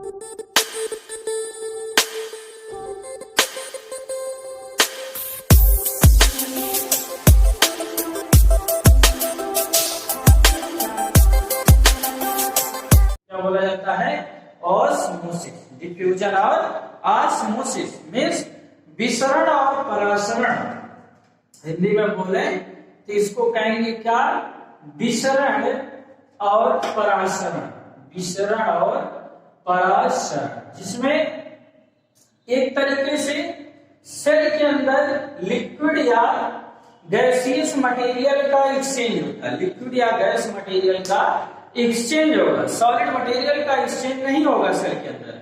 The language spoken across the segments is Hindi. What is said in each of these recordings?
क्या बोला जाता है? ऑस्मोसिस। डिफ्यूजन और ऑस्मोसिस मीन्स विसरण और परासरण। हिंदी में बोले तो इसको कहेंगे क्या? विसरण और परासरण। विसरण और परासरण, जिसमें एक तरीके से सेल के अंदर लिक्विड या गैसियस मटेरियल का एक्सचेंज होता है। लिक्विड या गैस मटेरियल का एक्सचेंज होगा, सॉलिड मटेरियल का एक्सचेंज नहीं होगा सेल के अंदर।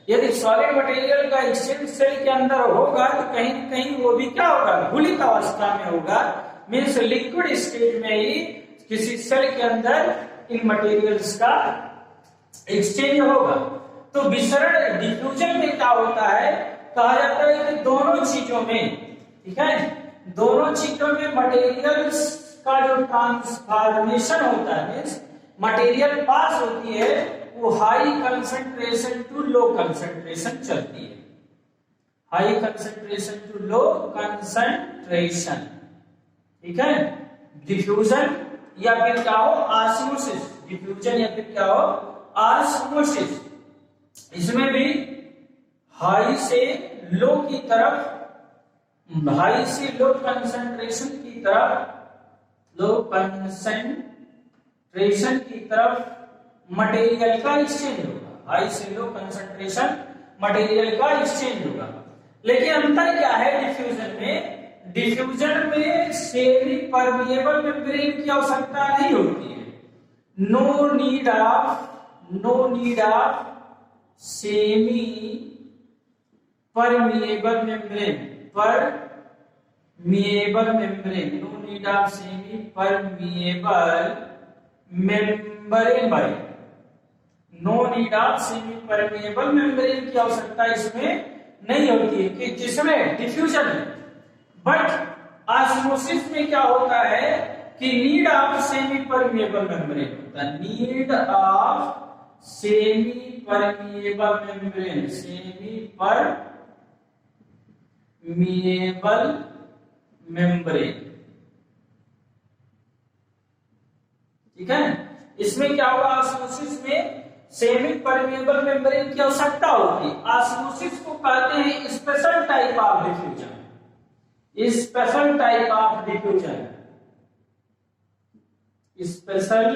यदि सॉलिड मटेरियल का एक्सचेंज सेल के अंदर होगा तो कहीं न कहीं वो भी क्या होगा? घुलित अवस्था में होगा, मीन्स लिक्विड स्टेट में ही किसी सेल के अंदर इन मटेरियल्स का एक्सचेंज होगा। तो विसरण डिफ्यूजन में क्या होता है? कहा जाता है कि दोनों चीजों में, ठीक है, दोनों चीजों में मटेरियल्स का जो ट्रांसफॉर्मेशन होता है, मीन्स मटेरियल पास होती है, वो high concentration to low concentration चलती है। High concentration to low concentration, ठीक है। डिफ्यूजन या फिर क्या हो? ऑस्मोसिस। डिफ्यूजन या फिर क्या हो? ऑस्मोसिस। इसमें भी हाई से लो की तरफ, हाई से लो कंसंट्रेशन की तरफ, लो कंसंट्रेशन की तरफ मटेरियल का एक्सचेंज होगा। हाई से लो कंसंट्रेशन मटेरियल का एक्सचेंज होगा। लेकिन अंतर क्या है डिफ्यूजन में? डिफ्यूजन में सेमी परमिएबल मेम्ब्रेन की आवश्यकता नहीं होती है। No need of semi permeable membrane. Permeable membrane, no need of semi permeable membrane भाई। No need of semi permeable membrane की आवश्यकता इसमें नहीं होती है कि जिसमें डिफ्यूजन है। बट ऑस्मोसिस में क्या होता है कि need of semi permeable membrane होता है। Need of semi permeable membrane, semi permeable membrane, ठीक है। इसमें क्या होगा? ऑस्मोसिस में सेमी परमिएबल मेम्ब्रेन की आवश्यकता होती है। ऑस्मोसिस को कहते हैं special type of diffusion. Special type of diffusion, special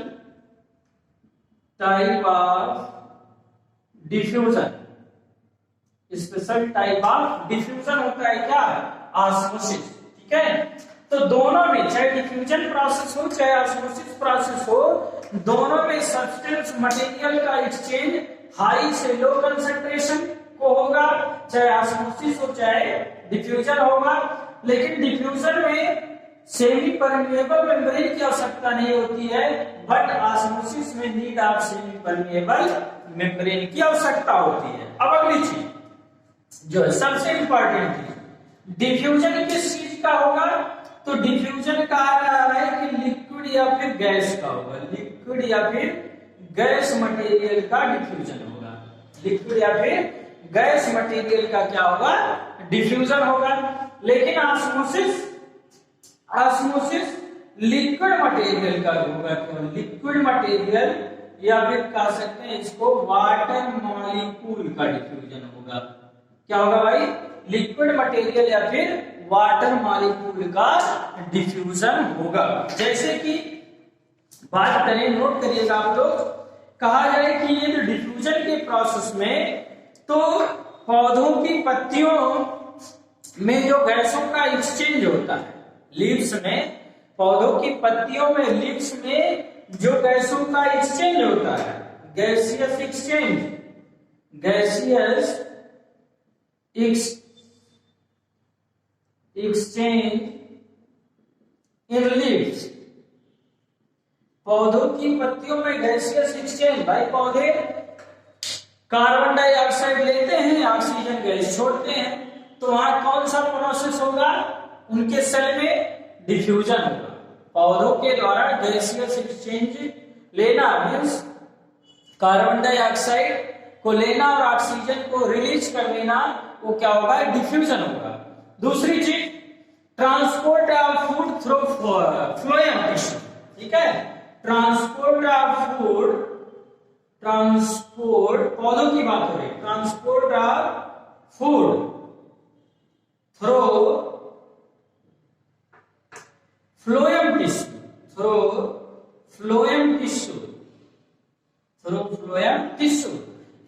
type of diffusion. Special type of diffusion होता है क्या? ऑस्मोसिस, ठीक है। तो दोनों में, चाहे डिफ्यूजन प्रोसेस हो चाहे ऑस्मोसिस प्रोसेस हो, दोनों में सब्सटेंस मटेरियल का एक्सचेंज हाई से लो कंसंट्रेशन को होगा, चाहे ऑस्मोसिस हो चाहे डिफ्यूजन होगा। लेकिन डिफ्यूजन में सेमी परमिएबल मेम्ब्रेन की आवश्यकता नहीं होती है, बट ऑस्मोसिस में need of semi permeable membrane की आवश्यकता होती है। अब अगली चीज जो है सबसे इंपॉर्टेंट चीज, डिफ्यूजन किस चीज का होगा? तो डिफ्यूजन कहा जा रहा है कि लिक्विड या फिर गैस का होगा। लिक्विड या फिर गैस मटेरियल का डिफ्यूजन होगा। लिक्विड या फिर गैस मटेरियल का क्या होगा? डिफ्यूजन होगा। लेकिन ऑस्मोसिस लिक्विड मटेरियल का होगा। केवल लिक्विड मटेरियल या फिर कह सकते हैं इसको वाटर मॉलिक्यूल का डिफ्यूजन होगा। क्या होगा भाई? लिक्विड मटेरियल या फिर वाटर मॉलिक्यूल का डिफ्यूजन होगा। जैसे कि बात करें, नोट करिएगा आप लोग, कहा जाए कि ये जो डिफ्यूजन के प्रोसेस में, तो पौधों की पत्तियों में जो गैसों का एक्सचेंज होता है, लीव्स में, पौधों की पत्तियों में, लीव्स में जो गैसों का एक्सचेंज होता है, gaseous exchange, gaseous exchange in leaves, पौधों की पत्तियों में गैसियस एक्सचेंज। भाई पौधे कार्बन डाइऑक्साइड लेते हैं, ऑक्सीजन गैस छोड़ते हैं, तो वहां कौन सा प्रोसेस होगा? उनके सेल में डिफ्यूजन होगा। पौधों के द्वारा गैसियस एक्सचेंज लेना मीन्स कार्बन डाइऑक्साइड को लेना और ऑक्सीजन को रिलीज कर देना, वो क्या होगा, डिफ्यूजन होगा। दूसरी चीज, transport of food through phloem tissue, ठीक है, ट्रांसपोर्ट ऑफ फूड, ट्रांसपोर्ट पौधों की बात हो रही है, transport of food through phloem tissue, through phloem tissue, through phloem tissue,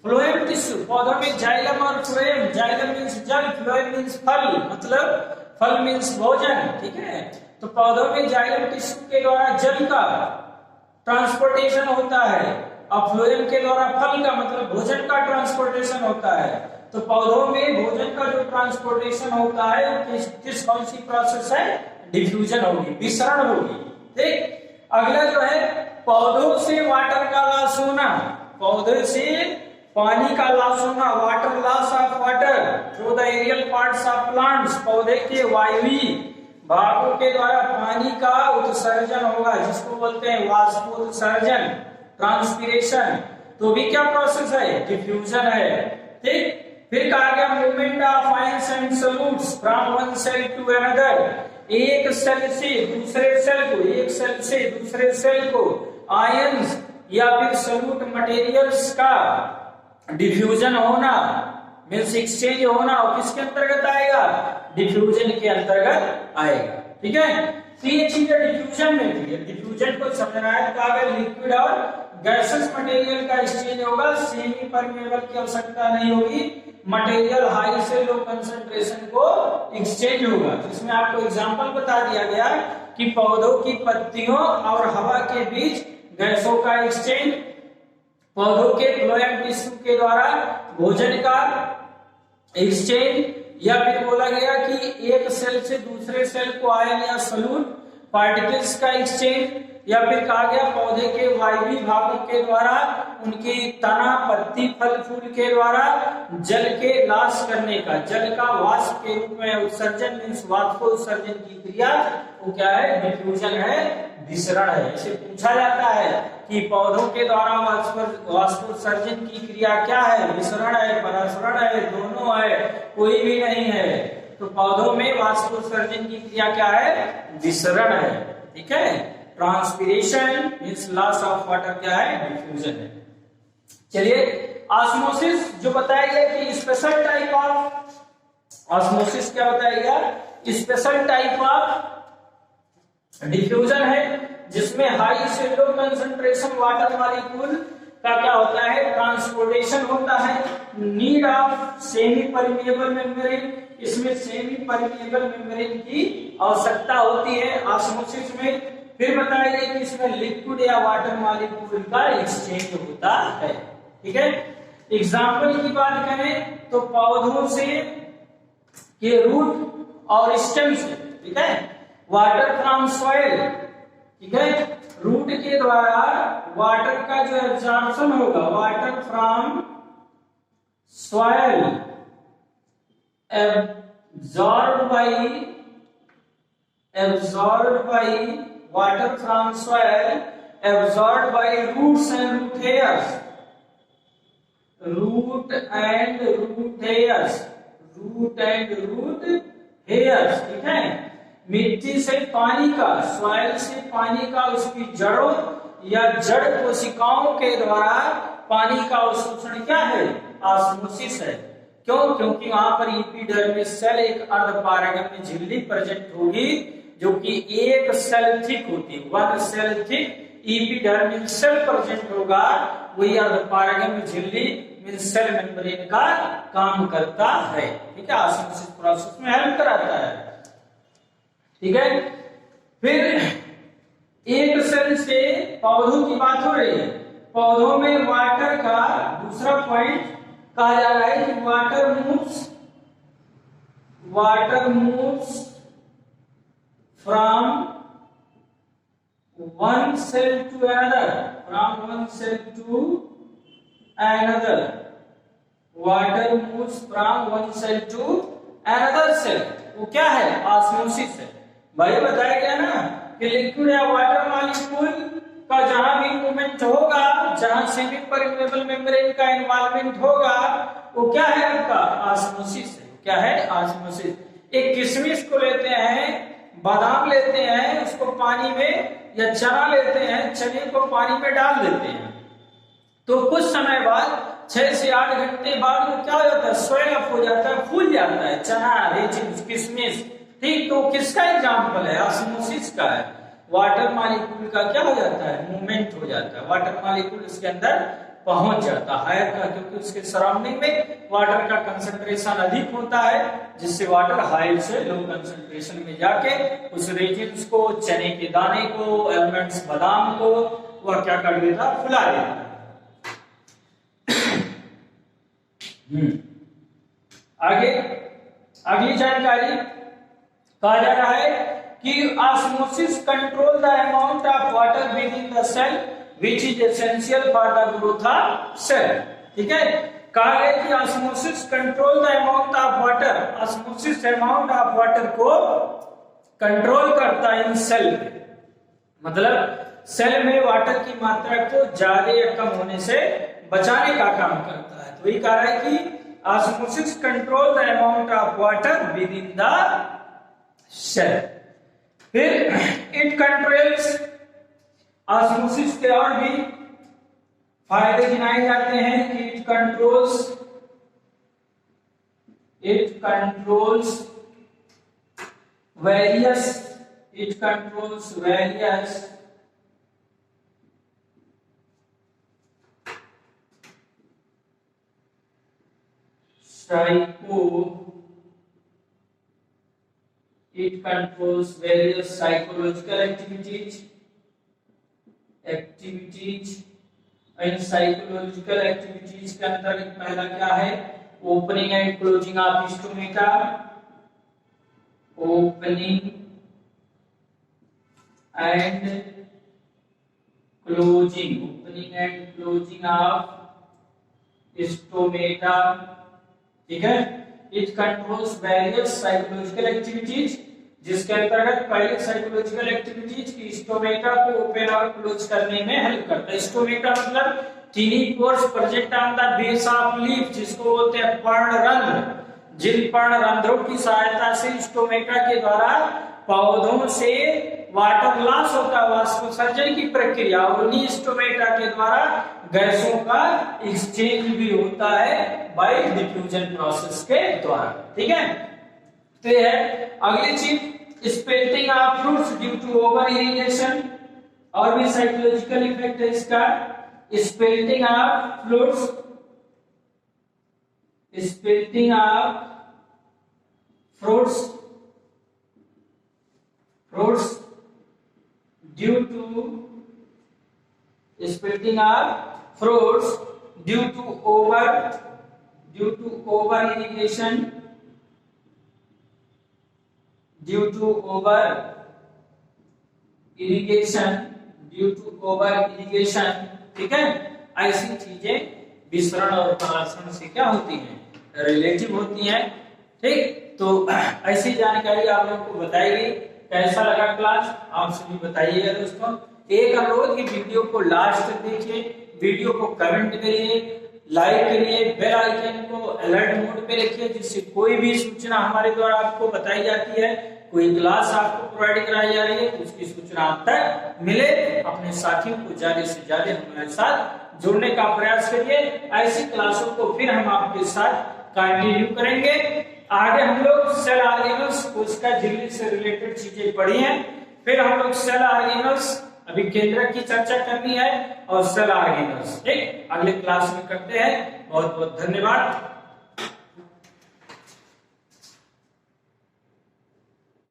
phloem tissue पौधों में जाइलम और फ्लोएम, जाइलम मीन्स जल, फ्लोएम मीन्स फल, मतलब फल मीन्स भोजन, ठीक है। तो पौधों में जाइलम टिश्यू के द्वारा जल का ट्रांसपोर्टेशन होता है और फ्लोएम के द्वारा फल का मतलब भोजन का ट्रांसपोर्टेशन होता है। तो पौधों में भोजन का जो ट्रांसपोर्टेशन होता है किस कौन सी प्रोसेस है, डिफ्यूजन होगी, विसरण होगी, ठीक। अगला जो है पौधों से वाटर का लॉस होना, पौधे से पानी का लॉस होना, water loss of water through the aerial parts of plants, पौधे के वायवीय भागों के द्वारा पानी का उत्सर्जन होगा, जिसको बोलते हैं वाष्पोत्सर्जन, ट्रांसपीरेशन, तो भी क्या प्रोसेस है, डिफ्यूजन है, ठीक। फिर कहा गया movement of ions and solutes from one cell to another, एक सेल से दूसरे सेल को, एक सेल से दूसरे सेल को आयंस या फिर सॉल्यूट मटेरियल्स का डिफ्यूजन होना, मींस एक्सचेंज होना, और किसके अंतर्गत आएगा, डिफ्यूजन के अंतर्गत आएगा, ठीक है। तो ये चीजें डिफ्यूजन में थी, डिफ्यूजन को समझना है तो अगर लिक्विड और गैसेस मटेरियल का एक्सचेंज होगा, सेमी परमेबल की आवश्यकता नहीं होगी, मटेरियल हाई से लो कंसंट्रेशन को एक्सचेंज होगा। इसमें आपको एग्जांपल बता दिया गया कि पौधों की पत्तियों और हवा के बीच गैसों का एक्सचेंज, पौधों के फ्लोएम टिश्यू के द्वारा भोजन का एक्सचेंज, या फिर बोला गया कि एक सेल से दूसरे सेल को आयन या सॉल्यूट पार्टिकल्स का एक्सचेंज, या फिर कहा गया पौधे के वायवीय भागों के द्वारा उनकी तना, पत्ती, फल, फूल के द्वारा जल के नाश करने का, जल का वाष्प के रूप में उत्सर्जन मींस वाष्पोत्सर्जन की क्रिया, वो क्या है, डिफ्यूजन है, विसरण है। इसे पूछा जाता है कि पौधों के द्वारा वाष्पोत्सर्जन की क्रिया क्या है, विसरण है, परासरण है, दोनों है, कोई भी नहीं है। तो पौधों में वाष्पोत्सर्जन की क्रिया क्या है, विसरण है, ठीक है। Transpiration means loss of water क्या है, डिफ्यूजन है। चलिए ऑस्मोसिस जो बताया गया कि स्पेशल टाइप ऑफ ऑस्मोसिस क्या बताया गया, स्पेशल टाइप ऑफ डिफ्यूजन है, जिसमें हाई से लो कंसंट्रेशन वाटर मॉलिक्यूल का क्या होता है, ट्रांसपोर्टेशन होता है, need of semi permeable membrane, इसमें सेमी परमिएबल मेम्ब्रेन की आवश्यकता होती है ऑस्मोसिस में। फिर बताया गया कि इसमें लिक्विड या वाटर मॉलिक्यूल का एक्सचेंज होता है, ठीक है। एग्जाम्पल की बात करें तो पौधों से के रूट और स्टेम से, ठीक है, वाटर फ्रॉम सॉइल, ठीक है, रूट के द्वारा वाटर का जो एब्जॉर्प्शन होगा, water from soil absorbed by water from soil absorbed by roots and root hairs, root and root hairs, ठीक है। मिट्टी से पानी का, सॉइल से पानी का उसकी जड़ों या जड़ कोशिकाओं के द्वारा पानी का अवशोषण क्या है, ऑस्मोसिस है। क्यों, क्योंकि वहां पर एपिडर्मिस सेल एक अर्धपारगम्य झिल्ली प्रेजेंट होगी, जो कि एक सेल थिक होती है, one cell thick epidermis cell present होगा, वही अर्धपारगम्य झिल्ली मींस सेल मेम्ब्रेन का काम करता है, ठीक है, ऑस्मोसिस प्रोसेस में हेल्प कराता है, ठीक है। फिर एक सेल से पौधों की बात हो रही है, पौधों में वाटर का दूसरा पॉइंट कहा जा रहा है कि water moves from one cell to another, water moves from one cell to another cell, वो क्या है, ऑस्मोसिस है। भाई बताया गया ना कि लिक्विड या वाटर मॉलिक्यूल का जहां भी मूवमेंट होगा, जहां सेमी परमेबल मेम्ब्रेन का इन्वॉल्वमेंट होगा, वो क्या है आपका ऑस्मोसिस है। क्या है ऑस्मोसिस। एक किशमिश को लेते हैं, बादाम लेते हैं, उसको पानी में, या चना लेते हैं, चने को पानी में डाल देते हैं, तो कुछ समय बाद 6 से 8 घंटे बाद वो क्या हो जाता है, स्वेल अप हो जाता है, फूल जाता है चना, रेजिन, किशमिश। ठीक, तो किसका एग्जाम्पल है, ऑस्मोसिस का है। वाटर मॉलिक्यूल का क्या हो जाता है, मूवमेंट हो जाता है, वाटर मॉलिक्यूल इसके अंदर पहुंच जाता है हायर का, क्योंकि उसके सराउंडिंग में वाटर का कंसंट्रेशन अधिक होता है, जिससे वाटर हाई से लो कंसंट्रेशन में जाके उस रेजिन्स को, चने के दाने को, एलमंड्स बादाम को वह क्या कर देता, फुला देता। आगे अगली जानकारी कहा जा रहा है कि osmosis control the amount of water within the cell which is essential for the growth of cell. ठीक है, कहा है कि osmosis control the amount of water, osmosis amount of water को कंट्रोल करता है इन सेल, मतलब सेल में वाटर की मात्रा को ज्यादा या कम होने से बचाने का काम करता है। तो ये कह रहा है कि osmosis control the amount of water within the cell. फिर इट कंट्रोल्स, ऑस्मोसिस के और भी फायदे गिनाए जाते हैं कि it controls various psychological activities. इन साइकोलॉजिकल एक्टिविटीज के अंतर्गत पहला क्या है, opening and closing of stomata, opening and closing of stomata. ठीक है, it controls various psychological activities, जिसके अंतर्गत पहले साइकोलॉजिकल एक्टिविटीज की स्टोमेटा को ओपन और क्लोज करने में हेल्प करता है। स्टोमेटा मतलब tiny pores project on the base of leaf, जिसको बोलते हैं पर्णरंध्र। जिन पर्णरंध्रों की सहायता से स्टोमेटा के द्वारा पौधों से वाटर लॉस होता है, वाष्पोत्सर्जन की प्रक्रिया, और उन्हीं स्टोमेटा के द्वारा गैसों का एक्सचेंज भी होता है बाय डिफ्यूजन प्रोसेस के द्वारा। ठीक है, तो यह है अगली चीज, splitting of fruits due to over irrigation, और भी साइकोलॉजिकल इफेक्ट है इसका। Splitting of fruits due to over irrigation, ठीक है। ऐसी चीजें विसरण और परासरण से क्या होती हैं, रिलेटिव होती हैं। ठीक, तो ऐसी जानकारी आप लोगों को बताई गई। कैसा लगा क्लास आप सभी बताइएगा दोस्तों। एक अनुरोध की वीडियो को लास्ट तक देखिए, वीडियो को कमेंट करिए, लाइक करिए, बेल आइकन को अलर्ट मोड पे रखिए, जिससे कोई भी सूचना हमारे द्वारा आपको बताई जाती है, कोई क्लास आपको प्रोवाइड कराई जा रही है, तो उसकी सूचना आप तक मिले। अपने साथियों को ज्यादा से ज्यादा हमारे साथ जोड़ने का प्रयास करिए। ऐसी क्लासों को फिर हम आपके साथ कंटिन्यू करेंगे। आगे हम लोग सेल ऑर्गेनल्स, कोशिका झिल्ली से रिलेटेड चीजें पढ़ी हैं, फिर हम लोग सेल ऑर्गेनल्स अभी केंद्रक की चर्चा करनी है और सेल ऑर्गेनल्स ठीक अगले क्लास में करते हैं। बहुत बहुत धन्यवाद।